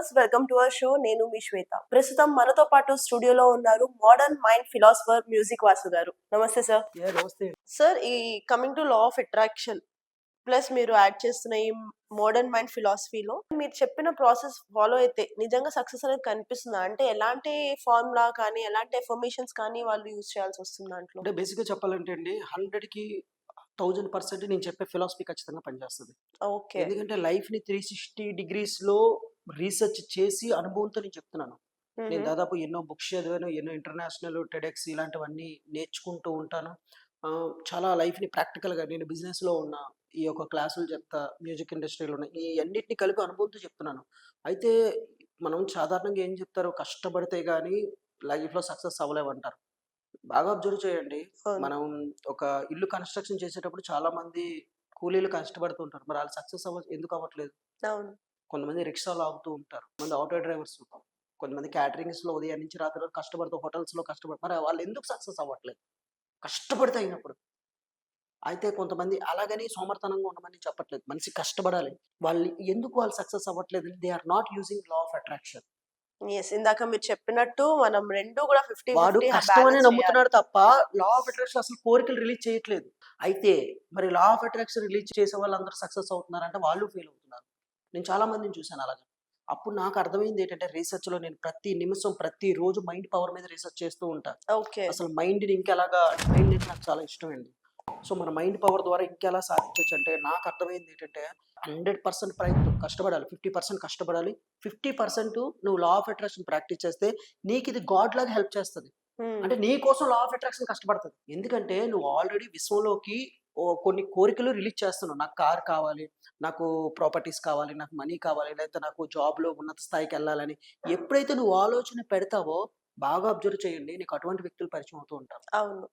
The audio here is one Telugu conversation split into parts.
Viewers, welcome to our show. నేను మీ శ్వేత. ప్రస్తుతం మనతో పాటు స్టూడియోలో ఉన్నారు modern mind philosopher music Vasu గారు. నమస్తే సార్. నమస్తే సార్, ఈ coming to law of attraction plus మీరు యాడ్ చేస్తున్న ఈ మోడర్న్ మైండ్ ఫిలాసఫీలో మీరు చెప్పిన ప్రాసెస్ ఫాలో అయితే నిజంగా సక్సెస్ అనేది కనిపిస్తుందా? అంటే ఎలాంటి ఫార్ములా కానీ ఎలాంటి ఎఫర్మేషన్స్ కానీ వాళ్ళు యూజ్ చేయాల్సి వస్తుంది దాంట్లో? అంటే బేసిక్గా చెప్పాలంటే అండి 100కి 1000% నేను చెప్పే ఫిలాసఫీ ఖచ్చితంగా పనిచేస్తుంది. ఓకే. ఎందుకంటే లైఫ్ని 360 డిగ్రీస్లో రీసెర్చ్ చేసి అనుభవంతో నేను చెప్తున్నాను. నేను దాదాపు ఎన్నో బుక్స్ చదివాను, ఎన్నో ఇంటర్నేషనల్ టెడెక్స్ ఇలాంటివన్నీ నేర్చుకుంటూ ఉంటాను. చాలా లైఫ్ని ప్రాక్టికల్గా నేను బిజినెస్లో ఉన్న ఈ యొక్క క్లాసులు చెప్తా, మ్యూజిక్ ఇండస్ట్రీలో ఉన్న ఈ అన్నిటిని కలిపి అనుభవంతో చెప్తున్నాను. అయితే మనం సాధారణంగా ఏం చెప్తారు, కష్టపడితే కానీ లైఫ్లో సక్సెస్ అవ్వలేమంటారు. బాగా అబ్జర్వ్ చేయండి. మనం ఒక ఇల్లు కన్స్ట్రక్షన్ చేసేటప్పుడు చాలా మంది కూలీలు కష్టపడుతుంటారు. మరి వాళ్ళు సక్సెస్ ఎందుకు అవ్వట్లేదు? అవును. కొంతమంది రిక్షాలు ఆగుతూ ఉంటారు, కొంతమంది ఆటో డ్రైవర్స్, కొంతమంది క్యాటరింగ్స్ లో ఉదయం నుంచి రాత్రి వరకు కష్టపడుతూ హోటల్స్ లో కష్టపడు, మరి వాళ్ళు ఎందుకు సక్సెస్ అవ్వట్లేదు? కష్టపడితే అయినప్పుడు. అయితే కొంతమంది అలాగని సోమర్తనంగా ఉండమని చెప్పట్లేదు, మనిషి కష్టపడాలి. వాళ్ళు సక్సెస్ అవ్వట్లేదు, they are not using law of attraction. Yes, ఇందాక మీరు చెప్పినట్టు మనం రెండు కూడా 50-50 వాడు కష్టం అని నమ్ముతున్నాడు తప్ప లా ఆఫ్ అట్రాక్షన్ అసలు కోరికలు రిలీజ్ చేయట్లేదు. అయితే మరి లా ఆఫ్ అట్రాక్షన్ రిలీజ్ చేసే వాళ్ళందరూ సక్సెస్ అవుతున్నారంటే వాళ్ళు ఫెయిల్ అవుతున్నారు. నేను చాలా మందిని చూశాను అలాగా. అప్పుడు నాకు అర్థమైంది ఏంటంటే, రీసెర్చ్ లో నేను ప్రతి నిమిషం ప్రతి రోజు మైండ్ పవర్ మీద రీసెర్చ్ చేస్తూ ఉంటాను. అసలు మైండ్ని ఇంకెలాగా, మైండ్ అంటే నాకు చాలా ఇష్టం అండి. సో మన మైండ్ పవర్ ద్వారా ఇంకెలా సాధించవచ్చు అంటే, నాకు అర్థమైంది ఏంటంటే 100% ప్రయత్నం కష్టపడాలి, 50% కష్టపడాలి, 50% నువ్వు లా ఆఫ్ అట్రాక్షన్ ప్రాక్టీస్ చేస్తే నీకు ఇది గాడ్ లాగా హెల్ప్ చేస్తుంది. అంటే నీ కోసం లా ఆఫ్ అట్రాక్షన్ కష్టపడుతుంది. ఎందుకంటే నువ్వు ఆల్రెడీ విశ్వంలోకి కొన్ని కోరికలు రిలీజ్ చేస్తున్నావు. నాకు కార్ కావాలి, నాకు ప్రాపర్టీస్ కావాలి, నాకు మనీ కావాలి, లేకపోతే నాకు జాబ్లో ఉన్నత స్థాయికి వెళ్ళాలని ఎప్పుడైతే నువ్వు ఆలోచన పెడతావో, బాగా అబ్జర్వ్ చేయండి, నీకు అటువంటి వ్యక్తులు పరిచయం అవుతూ ఉంటారు. అవును.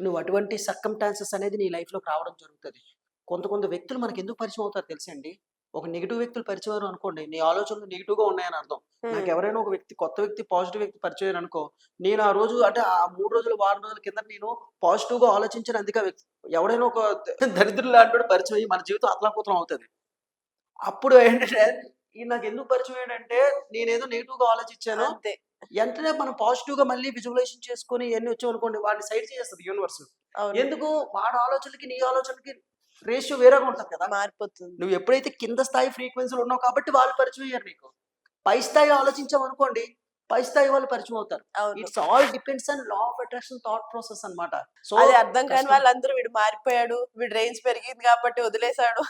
నువ్వు అటువంటి సర్కమ్స్టాన్సెస్ అనేది నీ లైఫ్లోకి రావడం జరుగుతుంది. కొంత వ్యక్తులు మనకి ఎందుకు పరిచయం అవుతారు తెలుసండి? ఒక నెగిటివ్ వ్యక్తులు పరిచయం అనుకోండి, నీ ఆలోచనలు నెగిటివ్గా ఉన్నాయని అర్థం. నాకు ఎవరైనా ఒక వ్యక్తి, కొత్త వ్యక్తి, పాజిటివ్ వ్యక్తి పరిచయం అనుకో, నేను ఆ రోజు అంటే ఆ 3 రోజులు, వారం రోజుల కింద నేను పాజిటివ్గా ఆలోచించిన అందుకే వ్యక్తి. ఎవడైనా ఒక దరిద్రులు లాంటి పరిచయం అయ్యి మన జీవితం అతలాకుతలం అవుతుంది. అప్పుడు ఏంటంటే నాకు ఎందుకు పరిచయం ఏంటంటే, నేనేదో నెగిటివ్గా ఆలోచించాను, వెంటనే మనం పాజిటివ్ గా మళ్ళీ విజువలైజేషన్ చేసుకుని ఇవన్నీ వచ్చామనుకోండి, వాడిని సైడ్ చేస్తుంది యూనివర్స్. ఎందుకు? వాడి ఆలోచనకి నీ ఆలోచనకి రేషియో వేరేగా ఉంటుంది కదా, మారిపోతుంది. నువ్వు ఎప్పుడైతే కింద స్థాయి ఫ్రీక్వెన్సీలో ఉన్నావు కాబట్టి వాళ్ళు పరిచయం అయ్యారు నీకు. పై స్థాయి ఆలోచించావు అనుకోండి, పై స్థాయి వాళ్ళు పరిచయం అవుతారు. It's all depends on law of attraction thought process అన్నమాట. సో అది అర్థం కాని వాళ్ళందరూ వీడు మారిపోయాడు, వీడు రేంజ్ పెరిగింది కాబట్టి వదిలేశాడు,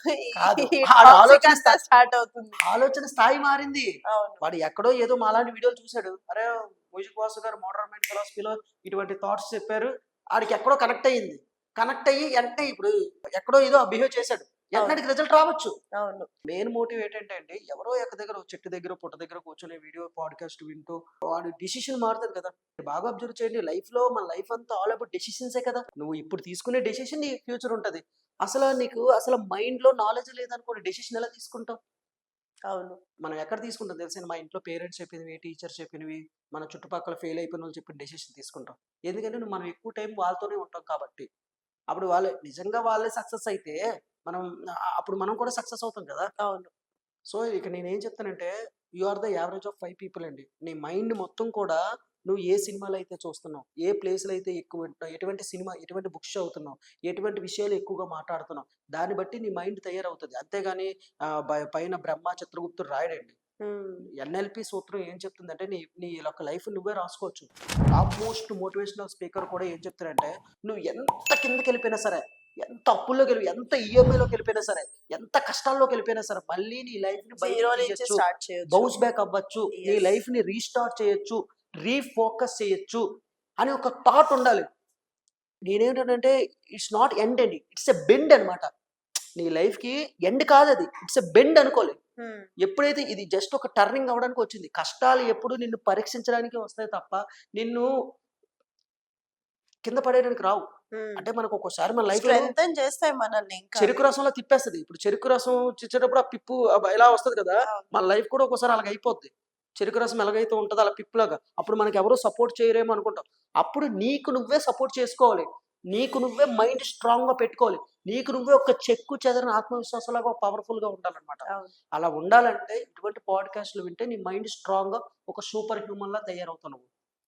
స్టార్ట్ అవుతుంది. ఆలోచన స్థాయి మారింది. వాడు ఎక్కడో ఏదో మాలాంటి వీడియోలు చూశాడు, అరే మ్యూజిక్ వాసు గారు మోడర్న్ మైండ్ ఫిలాసఫీలో ఇటువంటి థాట్స్ చెప్పారు, ఆడికి ఎక్కడో కనెక్ట్ అయ్యింది. కనెక్ట్ అయ్యి వెంటనే ఇప్పుడు ఎక్కడో ఏదో బిహేవ్ చేశాడు, వెంటనే రిజల్ట్ రావచ్చు. అవును. మెయిన్ మోటివ్ ఏంటంటే అండి, ఎవరో ఒక దగ్గర చెట్టు దగ్గర పుట్ట దగ్గర కూర్చొని వీడియో పాడ్కాస్ట్ వింటూ వాడు డిసిషన్ మారుతుంది కదా. బాగా అబ్జర్వ్ చేయండి, లైఫ్ లో మన లైఫ్ అంతా ఆల్ అబౌట్ డెసిషన్సే కదా. నువ్వు ఇప్పుడు తీసుకునే డెసిషన్ నీ ఫ్యూచర్ ఉంటది. అసలు మైండ్ లో నాలెడ్జ్ లేదనుకోండి, డెసిషన్ ఎలా తీసుకుంటాం? అవును. మనం ఎక్కడ తీసుకుంటాం తెలిసిన, మా ఇంట్లో పేరెంట్స్ చెప్పినవి, టీచర్స్ చెప్పినవి, మన చుట్టుపక్కల ఫెయిల్ అయిపోయిన వాళ్ళు చెప్పిన డెసిషన్ తీసుకుంటాం. ఎందుకంటే మనం ఎక్కువ టైం వాళ్ళతోనే ఉంటాం కాబట్టి. అప్పుడు వాళ్ళే సక్సెస్ అయితే అప్పుడు మనం కూడా సక్సెస్ అవుతాం కదా. అవును. సో ఇక నేనేం చెప్తానంటే, you are the average of 5 people అండి. నీ మైండ్ మొత్తం కూడా నువ్వు ఏ సినిమాలు అయితే చూస్తున్నావు, ఏ ప్లేస్లు అయితే ఎక్కువ వింటున్నావు, ఎటువంటి బుక్స్ చదువుతున్నావు, ఎటువంటి విషయాలు ఎక్కువగా మాట్లాడుతున్నావు, దాన్ని బట్టి నీ మైండ్ తయారవుతుంది. అంతేగాని పైన బ్రహ్మ చిత్రగుప్తుడు రాయడండి. ఎన్ఎల్పి సూత్రం ఏం చెప్తుందంటే, నీ యొక్క లైఫ్ నువ్వే రాసుకోవచ్చు. టాప్ మోస్ట్ మోటివేషనల్ స్పీకర్ కూడా ఏం చెప్తారంటే, నువ్వు ఎంత కిందకి వెళ్ళిపోయినా సరే, ఎంత అప్పుల్లోకి వెళ్ళి, ఎంత ఈఎంఐలోకి వెళ్ళిపోయినా సరే, ఎంత కష్టాల్లోకి వెళ్ళిపోయినా సరే, మళ్ళీ నీ లైఫ్ ని బౌన్స్ బ్యాక్ అవ్వచ్చు, నీ లైఫ్ ని రీస్టార్ట్ చేయొచ్చు, రీఫోకస్ చేయొచ్చు అని ఒక థాట్ ఉండాలి. నేనేంటంటే ఇట్స్ నాట్ ఎండ్ అండి, ఇట్స్ ఎ బెండ్ అనమాట. నీ లైఫ్ కి ఎండ్ కాదు అది, ఇట్స్ ఎ బెండ్ అనుకోలేదు. ఎప్పుడైతే ఇది జస్ట్ ఒక టర్నింగ్ అవడానికి వచ్చింది. కష్టాలు ఎప్పుడు నిన్ను పరీక్షించడానికి వస్తాయి తప్ప నిన్ను కింద పడేయడానికి రావు. అంటే మనకు ఒక్కోసారి మన లైఫ్ చేస్తాయి మనల్ని, చెరుకు రసంలో తిప్పేస్తుంది. ఇప్పుడు చెరుకు రసం చిచ్చేటప్పుడు ఆ పిప్పు ఎలా వస్తుంది కదా, మన లైఫ్ కూడా ఒక్కోసారి అలాగ అయిపోద్ది. చెరుకు రసం ఎలాగైతే ఉంటుందో అలా పిప్పులాగా. అప్పుడు మనకి ఎవరో సపోర్ట్ చేయరేమో అనుకుంటాం. అప్పుడు నీకు నువ్వే సపోర్ట్ చేసుకోవాలి. నీకు నువ్వే మైండ్ స్ట్రాంగ్ గా పెట్టుకోవాలి. నీకు నువ్వే ఒక చెక్కు చెదరని ఆత్మవిశ్వాసంలాగా పవర్ఫుల్ గా ఉండాలన్నమాట. అవును. అలా ఉండాలంటే ఇటువంటి పాడ్కాస్ట్లు వింటే నీ మైండ్ స్ట్రాంగ్ గా ఒక సూపర్ హ్యూమన్ లా తయారవుతావు నువ్వు.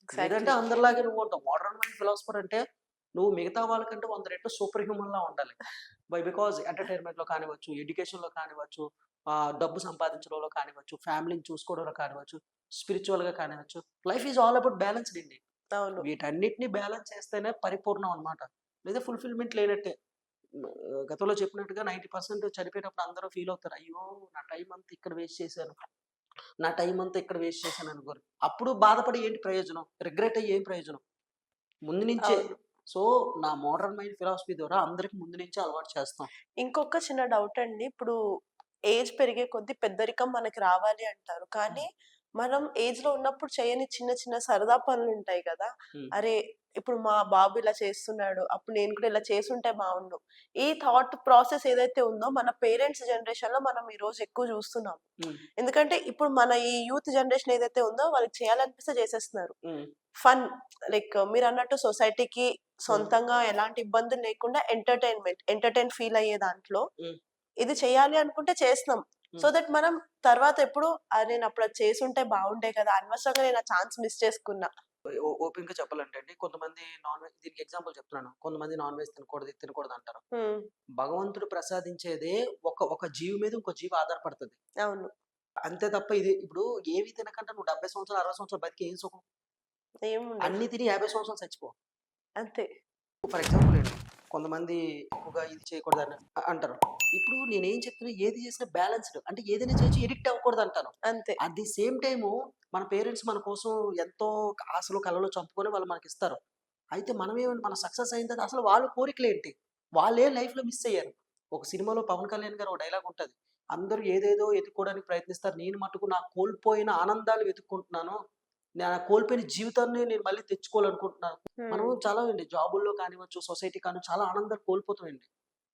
లేదంటే ఎగ్జాక్ట్‌లీ. అందరిలాగే నువ్వు ఉంటావు. మోడర్న్ మైండ్ ఫిలాసఫర్ అంటే నువ్వు మిగతా వాళ్ళకంటే 100 రెట్లు సూపర్ హ్యూమన్ లా ఉండాలి. బికాజ్ ఎంటర్టైన్మెంట్ లో కానివచ్చు, ఎడ్యుకేషన్ లో కానివచ్చు, డబ్బు సంపాదించడంలో కానివచ్చు, ఫ్యామిలీని చూసుకోవడంలో కానివచ్చు, స్పిరిచువల్ గా కానివచ్చు. Life is all about balanced అండి. అవును. వీటన్నిటిని బ్యాలెన్స్ చేస్తేనే పరిపూర్ణం అన్నమాట. లేదా ఫుల్ఫిల్మెంట్ లేనట్టే. గతంలో చెప్పినట్టుగా 90% చనిపోయేటప్పుడు అందరూ ఫీల్ అవుతారు. అయ్యో! నా టైం అంతా ఇక్కడ వేస్ట్ చేశాను. నా టైం అంతా ఇక్కడ వేస్ట్ చేశాను అనుకోరు. అప్పుడు బాధపడి ఏంటి ప్రయోజనం? రిగ్రెట్ అయ్యి ఏం ప్రయోజనం? ముందు నుంచే. అవును. సో, నా మోడర్న్ మైండ్ ఫిలాసఫీ ద్వారా అందరికి ముందు నుంచే అలవాటు చేస్తాం. ఇంకొక చిన్న డౌట్ అండి. ఇప్పుడు ఏజ్ పెరిగే కొద్దీ పెద్దరికం మనకి రావాలి అంటారు. కానీ మనం ఏజ్‌లో ఉన్నప్పుడు చేయని చిన్న చిన్న సరదా పనులుంటాయి గదా! హ్మ్. అరే! ఇప్పుడు మా బాబు ఇలా చేస్తున్నాడు. అప్పుడు నేను కూడా ఇలా చేసుంటే బావుండు. ఈ థాట్ ప్రాసెస్ ఏదైతే ఉందో మన పేరెంట్స్ జనరేషన్‌లో మనం ఈరోజు ఎక్కువ చూస్తున్నాం. హ్మ్. ఎందుకంటే ఇప్పుడు మన ఈ యూత్ జనరేషన్ ఏదైతే ఉందో వాళ్ళకి చేయాలనిపిస్తే చేసేస్తున్నారు. హ్మ్. ఫన్ లైక్ మీరన్నట్టు సొసైటీకి హ్మ్. సొంతంగా ఎలాంటి ఇబ్బందులు లేకుండా ఎంటర్‌టైన్ ఫీల్ అయ్యే దాంట్లో హ్మ్. ఇది చేయాలి అనుకుంటే చేస్తున్నాం. సో హ్మ్. దట్ మనం తర్వాత ఎప్పుడు నేనప్పుడు అది చేసుంటే బావుండే కదా! అనవసరంగా నేను ఆ ఛాన్స్ మిస్ చేసుకున్నా. ఓపెన్‌గా చెప్పాలంటే అండి, కొంతమంది నాన్ వెజ్ దీనికి ఎగ్జాంపుల్ చెప్తున్నాను. కొంతమంది నాన్ వెజ్ తినకూడదు, ఇది తినకూడదు అంటారు. హ్మ్. భగవంతుడు ప్రసాదించేదే ఒక జీవి మీద ఇంకో జీవి ఆధారపడతది. అవును. అంతే తప్ప ఇది ఇప్పుడు ఏవి తినకుండా నువ్వు 70 సంవత్సరాలు, 60 సంవత్సరాలు బతికి ఏం సుఖం? ఏముండదు. అన్నీ తిని 50 సంవత్సరాలు చచ్చిపో. అంతే. ఫర్ ఎగ్జాంపుల్ అండి, కొంతమంది ఎక్కువగా ఇది చేయకూడదని అంటారు. ఇప్పుడు నేనేం చెప్తున్నా, ఏది చేసినా బ్యాలెన్స్‌డ్ అంటే ఏదైనా చేయొచ్చు, ఎడిక్ట్ అవ్వకూడదంటాను. అంతే. అట్ ది సేమ్ టైము మన పేరెంట్స్ మన కోసం ఎంతో ఆశలు, కలలు చంపుకొని వాళ్ళు మనకిస్తారు. అయితే మనమేమని మన సక్సెస్ అయిన తర్వాత అసలు వాళ్ళ కోరికలేంటి? వాళ్ళేం లైఫ్‌లో మిస్ అయ్యారు. ఒక సినిమాలో పవన్ కళ్యాణ్ గారు ఒక డైలాగ్ ఉంటది. అందరూ ఏదేదో ఎతుక్కోవడానికి ప్రయత్నిస్తారు. నేను మట్టుకు నా కోల్పోయిన ఆనందాలు వెతుక్కుంటున్నాను. నా కోల్పోయిన జీవితాన్ని నేను మళ్ళీ తెచ్చుకోవాలనుకుంటున్నాను. మనం హ్మ్. చాలా అండి జాబుల్లో కానివ్వచ్చు, సొసైటీ కానివ్వచ్చు చాలా ఆనందాలు కోల్పోతామండి.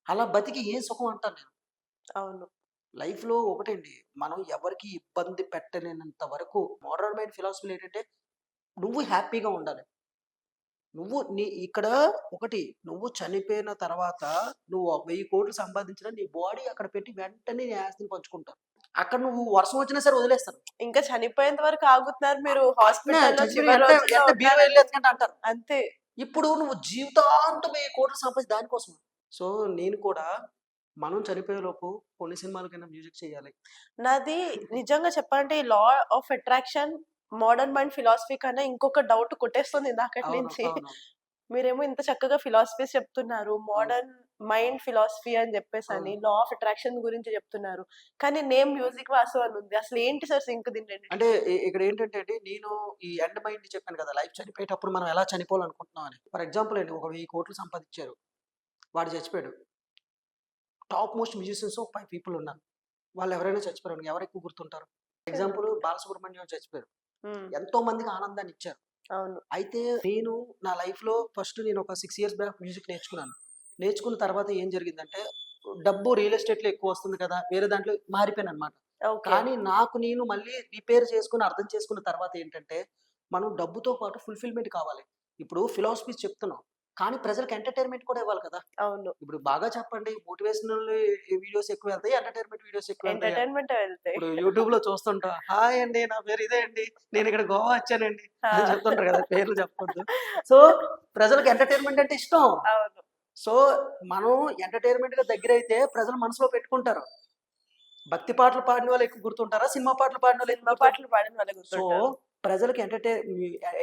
అలా బతికి ఏం సుఖం అంటాను నేను. అవును. లైఫ్‌లో ఒకటండి, మనం ఎవరికీ ఇబ్బంది పెట్టలేనంత వరకు మోడర్న్ మైండ్ ఫిలాసఫీలో ఏంటంటే, నువ్వు హ్యాపీగా ఉండాలి. నువ్వు ఇక్కడ ఒకటి, నువ్వు చనిపోయిన తర్వాత నువ్వు 1000,00,00,000 సంపాదించినా నీ బాడీ అక్కడ పెట్టి వెంటనే నీ ఆస్తిని పంచుకుంటారు. అక్కడ నువ్వు వర్షం వచ్చినా సరే వదిలేస్తారు. ఇంకా చనిపోయేంత వరకు ఆగుతున్నారు మీరు అట్నే హాస్పిటల్‌లో చచ్చిపోయిన చివరి వెంటనే రోజుల్లో వెంటనే బీరువా ఉన్నారంటే ఎళ్ళేత్తకండి అంటారు. అంతే. ఇప్పుడు నువ్వు జీవితాంతం 1000,00,00,000 సంపాదించి దానికోసం. సో, నేను కూడా మనం చనిపోయేలోపు కొన్ని సినిమాలకైనా మ్యూజిక్ చేయాలి. నాది నిజంగా చెప్పాలంటే ఈ లా of attraction, modern mind philosophy కన్నా ఇంకొక డౌట్ కొట్టేస్తుంది ఇందాకటి అవును. నుంచి. అవును. మీరేమో ఇంత చక్కగా ఫిలాసఫీస్ చెప్తున్నారు. అవును. మోడర్న్ మైండ్ ఫిలాసఫీ అని జెప్పేసని, అవును. లా ఆఫ్ అట్రాక్షన్ గురించి చెప్తున్నారు. కానీ నేమ్ మ్యూజిక్ వాసు అని ఉంది. అసలేంటి సార్ సింక్ దీని అంటే రెండిట్లో? ఇక్కడేంటంటే అండి, నేను ఈ ఎండ్ మైండ్ చెప్పాను కదా! లైఫ్ చనిపోయేటప్పుడు మనం ఎలా చనిపోవాలనుకుంటున్నాం అని. ఫర్ ఎగ్జాంపుల్ అండి, ఒక 1000,00,00,000 సంపాదించారు. వాడు చచ్చిపోయాడు. టాప్ మోస్ట్ మ్యూజిషియన్స్ ఒక 5 పీపుల్ ఉన్నారు. వాళ్ళెవరైనా చచ్చిపోయారనుకో ఎవరు ఎక్కువ గుర్తుంటారు? ఎగ్జాంపుల్ చిరంజీవి. బాలసుబ్రహ్మణ్యం చచ్చిపోయారు. హ్మ్. ఎంతో మందికి ఆనందాన్ని ఇచ్చారు. అవును. అయితే నేను నా లైఫ్‌లో ఫస్ట్ నేను ఒక 6 ఇయర్స్ బ్యాక్ మ్యూజిక్ నేర్చుకున్నాను. నేర్చుకున్న తర్వాత ఏం జరిగిందంటే, డబ్బు రియల్ ఎస్టేట్‌లో ఎక్కువొస్తుంది కదా! వేరే దాంట్లో మారిపోయాననమాట. ఓకే. కానీ నాకు నేను మళ్ళీ రిపేర్ చేసుకొని అర్థం చేసుకున్న తర్వాత ఏంటంటే, మనం డబ్బుతో పాటు ఫుల్‌ఫిల్‌మెంట్ కావాలి. ఇప్పుడు ఫిలాసఫీస్ చెప్తున్నాం. కానీ ప్రజలకు ఎంటర్‌టైన్‌మెంట్ కూడా ఇవ్వాలి కదా! అవును. ఇప్పుడు బాగా చెప్పండి, మోటివేషనల్ వీడియోస్ ఎక్కువెళ్తాయా? ఎంటర్‌టైన్‌మెంట్ వీడియోస్ ఎక్కువెళ్తాయా? ఎంటర్‌టైన్‌మెంటే వెళ్తాయి. ఇప్పుడు యూట్యూబ్‌లో చూస్తుంటాం. హాయ్ అండి. నా పేరు ఇదే అండి. నేనిక్కడ గోవా వచ్చానండి అని ఆ! చెప్తుంటారు కదా! పేర్లు చెప్పకూడదు. సో, ప్రజలకు ఎంటర్‌టైన్‌మెంట్ అంటే ఇష్టం. అవును. సో, మనం ఎంటర్‌టైన్‌మెంట్‌గా దగ్గరైతే ప్రజలు మనసులో పెట్టుకుంటారు. భక్తి పాటలు పాడిన వాళ్ళు ఎక్కువ గుర్తుంటారా? సినిమా పాటలు పాడినోళ్ళు ఎక్కువ సినిమా గుర్తుంటారా? పాటలు పాడిన వాళ్ళే సో, గుర్తుంటారు. ప్రజలకి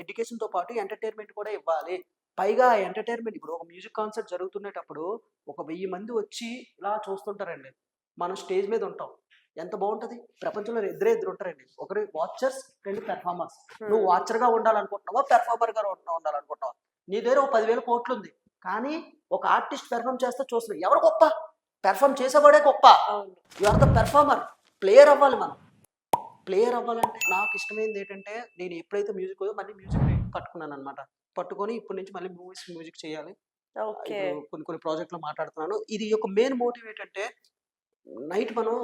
ఎడ్యుకేషన్‌తో పాటు ఎంటర్‌టైన్‌మెంట్ కూడా ఇవ్వాలి. పైగా ఎంటర్‌టైన్‌మెంట్ ఇప్పుడు ఒక మ్యూజిక్ కాన్సర్ట్ జరుగుతునేటప్పుడు ఒక 1000 మంది వచ్చి ఇలా చూస్తుంటారండి. మనం స్టేజ్ మీద ఉంటాం. ఎంత బావుంటది. ప్రపంచంలో ఇద్దరే ఇద్దరు ఉంటారండి. ఒకరు వాచర్స్, 2 పెర్ఫార్మర్స్. నువ్వు హ్మ్. వాచర్‌గా ఉండాలనుకుంటున్నావా? పెర్ఫార్మర్‌గా ఉండాలనుకుంటున్నావా? నీ దగ్గర ఒక 10,000 కోట్లుంది. కానీ ఒక ఆర్టిస్ట్ పెర్ఫార్మ్ చేస్తే చూస్తున్నావు. ఎవరు గొప్ప? పెర్ఫార్మ్ చేసేవాడే గొప్ప. అవును. You are the performer. Player అవ్వాలి మనం. ప్లేయర్ అవ్వాలంటే నాకిష్టమైందేంటంటే, నేను ఎప్పుడైతే మళ్ళీ మ్యూజిక్ పట్టుకున్నాననమాట. పట్టుకొని ఇప్పటి నుంచి మళ్ళీ మ్యూజిక్ చేయాలి. ఓకే. ఇప్పుడు కొన్ని కొన్ని ప్రాజెక్ట్‌లో మాట్లాడుతున్నాను. ఇది యొక్క మెయిన్ మోటివ్ ఏంటంటే, మనం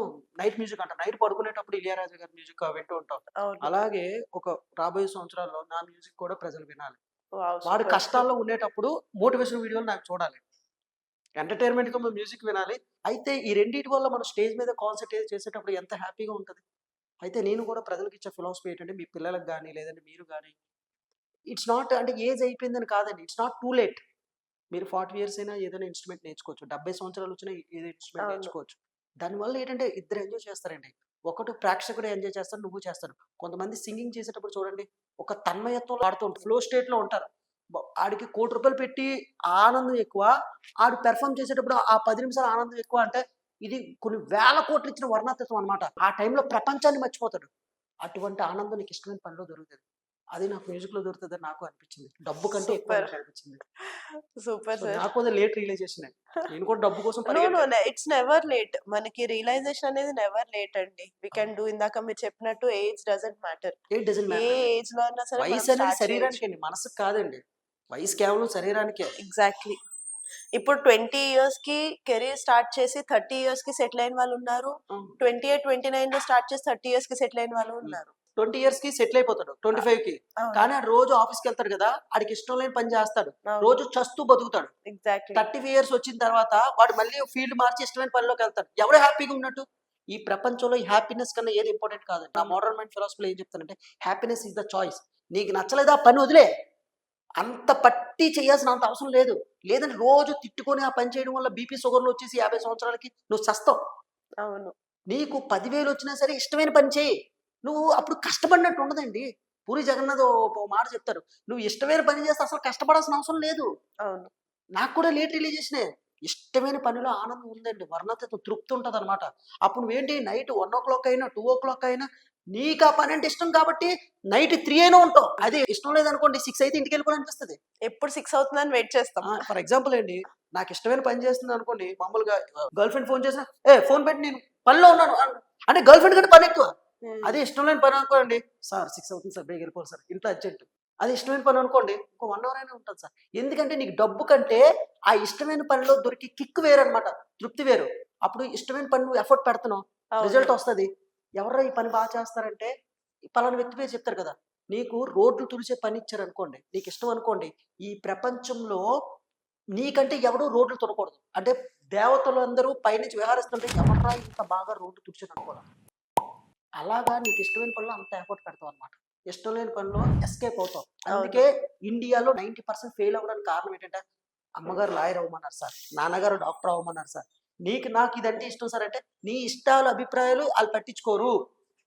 నైట్ మ్యూజిక్ అంటాం. నైట్ పడుకునేటప్పుడు ఇళయరాజా గారి మ్యూజిక్ వింటూ ఉంటాం. అవును. అలాగే ఒక రాబోయే సంవత్సరాల్లో నా మ్యూజిక్ కూడా ప్రజలు వినాలి. వావ్! వాడు సూపర్. కష్టాల్లో ఉండేటప్పుడు మోటివేషన్ వీడియోలు నాకు చూడాలి. ఎంటర్‌టైన్‌మెంట్‌గా మ్యూజిక్ వినాలి. అయితే ఈ రెండిటి వల్ల మనం స్టేజ్ మీద కాన్సంట్రేట్ చేసేటప్పుడు ఎంత హ్యాపీగా ఉంటది. అయితే నేను కూడా ప్రజలకిచ్చే ఫిలాసఫీ ఏంటంటే మీ పిల్లలకి గాని, లేదంటే మీరు గాని ఇట్స్ నాట్ అంటే ఏజ్ అయిపోయిందని కాదండి. It's not too late. మీరు 40 ఇయర్స్ అయినా ఏదైనా ఇన్‌స్ట్రుమెంట్ నేర్చుకోవచ్చు. 70 సంవత్సరాలు వచ్చినా ఏదో ఇన్‌స్ట్రుమెంట్ అవును. నేర్చుకోవచ్చు. దానివల్ల ఏంటంటే ఇద్దరు ఎంజాయ్ చేస్తారండి. ఒకటి ప్రేక్షకుడు ఎంజాయ్ చేస్తాడు, నువ్వు చేస్తాడు. కొంతమంది సింగింగ్ చేసేటప్పుడు చూడండి, ఒక తన్మయత్వంలో ఆడుతూ ఉంటారు. ఫ్లో స్టేట్‌లో ఉంటారు. ఆడికి ₹1,00,00,000 పెట్టి ఆనందం ఎక్కువ. ఆడు పెర్ఫార్మ్ చేసేటప్పుడు ఆ 10 నిమిషాలు ఆనందం ఎక్కువ అంటే, ఇది కొన్ని వేల కోట్లు ఇచ్చిన వర్ణాతత్వం అన్నమాట. ఆ టైంలో ప్రపంచాన్ని మర్చిపోతాడు. అటువంటి ఆనందం నీకు ఇష్టమైన పనిలో దొరుకుతది. అది నాకు మ్యూజిక్‌లో దొరుకుతదని నాకు అనిపించింది. డబ్బు కంటే ఎక్కువ సూపర్. నాకు అనిపించింది. Super so, sir. నాకు అది లేట్ రియలైజేషనే. నేను కూడా డబ్బు కోసం నో. పరిగెట్టాను. It's never late. మనకి రియలైజేషన్ అనేది నెవర్ లేట్ అండి. వి కెన్ డూ ఇందాక మీరు చెప్పినట్టు age doesn't matter. It doesn't a matter అండి. ఏజ్‌లో అయినా సరే మనం వయసనేది స్టార్ట్ చేయొచ్చు. శరీరానికండి. మనసుకి కాదండి. వయసు కేవలం శరీరానికే. ఎగ్జాక్ట్‌లీ. ఇప్పుడు 20 ఇయర్స్‌కి కెరీర్ స్టార్ట్ చేసి 30 ఇయర్స్‌కి సెటిల్ అయిన వాళ్ళున్నారు. అవును. 28, 29లో స్టార్ట్ చేసి 30 ఇయర్స్‌కి సెటిల్ అయిన వాళ్ళు హ్మ్. ఉన్నారు. 20 ఇయర్స్‌కి సెటిల్ అయిపోతాడు. 25కి. అవును. కానీ ఆడు రోజు ఆఫీస్‌కెళ్తాడు గదా! ఆడికి ఇష్టం లేని పని చేస్తాడు. అవును. రోజు చస్తూ బతుకుతాడు. ఎగ్జాక్ట్‌లీ. 35 ఇయర్స్ వచ్చిన తర్వాత వాడు మళ్ళీ ఫీల్డ్ మార్చి ఇష్టమైన పనిలోకెళ్తాడు. ఎవడు హ్యాపీగా ఉన్నట్టు? ఈ ప్రపంచంలో ఈ హ్యాపీనెస్ కన్నా ఏది ఇంపార్టెంట్ కాదండి. నా మోడర్న్ మైండ్ ఫిలాసఫీలో ఏం చెప్తానంటే హ్యాపీనెస్ ఈస్ ద చాయిస్. నీకు నచ్చలేదా ఆ పని వదిలేయ్. అంత పట్టి చేయాల్సిన అంత అవసరం లేదు. లేదంటే రోజు తిట్టుకొని ఆ పని చేయడం వల్ల బీపీ, షుగర్‌లు వచ్చేసి 50 సంవత్సరాలకి నువ్వు చస్తావు. అవును. నీకు 10,000 వచ్చినా సరే ఇష్టమైన పని చెయ్యి. నువ్వు అప్పుడు కష్టపడినట్టు ఉండదండి. పూరి జగన్నాథ్ ఓ మాట చెప్తారు. నువ్వు ఇష్టమైన పని చేస్తే అసలు కష్టపడాల్సిన అవసరం లేదు. అవును. నాకు కూడా లేట్ రిలీజేషనే. ఇష్టమైన పనిలో ఆనందం ఉందండి. వర్ణతతో తృప్తి ఉంటదనమాట. అప్పుడు నువ్వేంటి నైట్ 1:00 అయినా, 2:00 అయినా నీకు ఆ పనంటే ఇష్టం కాబట్టి నైట్ 3 అయినా ఉంటావు. అదే ఇష్టం లేదనుకోండి 6 అయితే ఇంటికెళ్ళిపోవాలనిపిస్తది. ఎప్పుడు 6 అవుతుందని వెయిట్ చేస్తాం. ఫర్ ఎగ్జాంపుల్ అండి, నాకిష్టమైన పని చేస్తుందనుకోండి, మామూలుగా గర్ల్ ఫ్రెండ్ ఫోన్ చేసినా, ఫోన్ పెట్టి నేను పనిలో ఉన్నాను అంటే గర్ల్ ఫ్రెండ్ కంటే పనెక్కువ. హ్మ్. అదే ఇష్టం లేని పని అనుకోండి, సార్ 6 అవుతుంది సార్ బేగ వెళ్ళిపోవాలి సార్ ఇంట్లో అర్జెంట్. అది ఇష్టమైన పని అనుకోండి, ఇంకో 1 అవర్ అయినా ఉంటది సార్. ఎందుకంటే నీకు డబ్బు కంటే ఆ ఇష్టమైన పనిలో దొరికే కిక్ వేరనమాట. తృప్తి వేరు. అప్పుడు ఇష్టమైన పని నువ్వు ఎఫర్ట్ పెడుతున్నావు. అవును. రిజల్ట్ వస్తది. ఎవర్రా ఈ పని బాగా చేస్తారంటే, పలానా వ్యక్తి పేరు చెప్తారు కదా! నీకు రోడ్లు తుడిచే పని ఇచ్చారనుకోండి, నీకిష్టం అనుకోండి, ఈ ప్రపంచంలో నీకంటే ఎవడు రోడ్లు తుడకూడదు. అంటే దేవతలందరూ పైనుంచి విహరిస్తుంటే ఎవర్రా ఇంత బాగా రోడ్డు తుడిచారనుకోవాలి. అలాగా నీకిష్టమైన పనిలో అంత ఎఫర్ట్ పెడతావనమాట. ఇష్టం లేని పనిలో ఎస్కేప్ అవుతావు. అవును. అందుకే ఇండియాలో 90% ఫెయిల్ అవ్వడానికి కారణం ఏంటంటే, అమ్మగారు లాయర్ అవ్వమన్నారు సార్. నాన్నగారు డాక్టర్ అవ్వమన్నారు సార్. నాకు ఇదంటే ఇష్టం సార్ అంటే, నీ ఇష్టాలు, అభిప్రాయాలు ఆళ్ళు పట్టించుకోరు.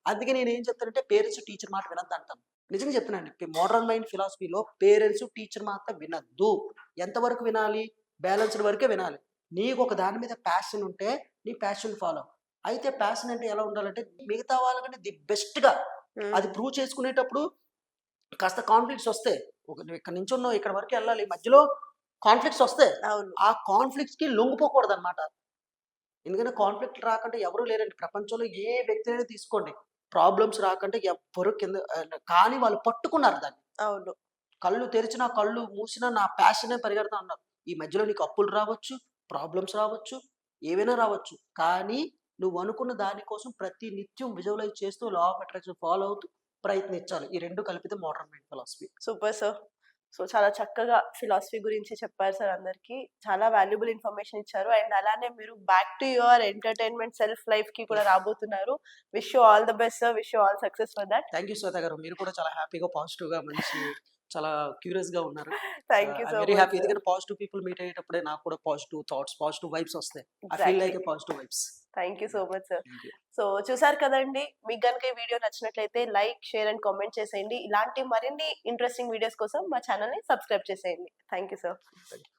అందుకే నేనేం చెప్తానంటే పేరెంట్స్, టీచర్ మాట వినొద్దంటాను. నిజంగా చెప్తున్నానండి. మోడర్న్ మైండ్ ఫిలాసఫీలో పేరెంట్స్, టీచర్ మాట వినొద్దు. ఎంతవరకు వినాలి? బ్యాలెన్స్‌డ్ వరకే వినాలి. నీకొక దాని మీద ప్యాషన్ ఉంటే, నీ ప్యాషన్ ఫాలో. అయితే ప్యాషన్ అంటే ఎలా ఉండాలంటే, మిగతా వాళ్ళకంటే ది బెస్ట్‌గా హ్మ్. అది ప్రూవ్ చేసుకునేటప్పుడు కాస్త కాన్‌ఫ్లిక్ట్స్ వస్తాయి. నువ్వు ఇక్కడ నించున్నావు, ఇక్కడ వరకు ఎళ్ళాలి. మధ్యలో కాన్‌ఫ్లిక్ట్స్ వస్తాయి. అవును. ఆ కాన్‌ఫ్లిక్ట్స్‌కి లొంగిపోకూడదనమాట. ఎందుకంటే కాన్‌ఫ్లిక్ట్ రాకంటే ఎవరు లేరండి. ప్రపంచంలో ఏ వ్యక్తినైనా తీసుకోండి. ప్రాబ్లమ్స్ రాకంటే ఎవ్వరు కింద కానీ వాళ్ళు పట్టుకున్నారు దాన్ని. అవును. కళ్ళు తెరిచినా, కళ్ళు మూసినా నా ప్యాషనే పరిగెడతా అన్నారు. ఈ మధ్యలో నీకు అప్పులు రావచ్చు, ప్రాబ్లమ్స్ రావచ్చు, ఏవైనా రావచ్చు. కానీ నువ్వు అనుకున్న దాని కోసం ప్రతి నిత్యం విజువలైజ్ చేస్తూ లా ఆఫ్ అట్రాక్షన్ ఫాలో అవుతూ ప్రయత్నించాలి. ఈ 2 కలిపితే modern mind philosophy. Super sir. So, చాలా చక్కగా ఫిలాసఫీ గురించి చెప్పారు సార్ అందరికి. చాలా వాల్యుబుల్ ఇన్ఫర్మేషన్ ఇచ్చారు. అండ్ అలానే మీరు back to your entertainment self లైఫ్‌కి కూడా రాబోతున్నారు. Wish you all the best sir. Wish you all success for that. Thank you Shweta గారు. మీరు కూడా చాలా హ్యాపీగా, పాజిటివ్‌గా మంచి చాలా క్యూరియస్‌గా ఉన్నారు. Thank you I'm so very much happy. Sir. ఎందుకంటే పాజిటివ్ పీపుల్ మీట్ అయ్యేటప్పుడే నాకు కూడా పాజిటివ్ థాట్స్, పాజిటివ్ వైబ్స్ వస్తాయి. I feel exactly. Like a positive vibes. Thank you so much sir. Thank you. So, చూసారు కదండీ! మీకు గనుక ఈ వీడియో నచ్చినట్లయితే లైక్, షేర్ అండ్ కామెంట్ చేసేయండి. ఇలాంటి మరిన్ని ఇంట్రెస్టింగ్ వీడియోస్ కోసం మా ఛానెల్‌ని సబ్స్క్రైబ్ చేసేయండి. Thank you sir. Thank you.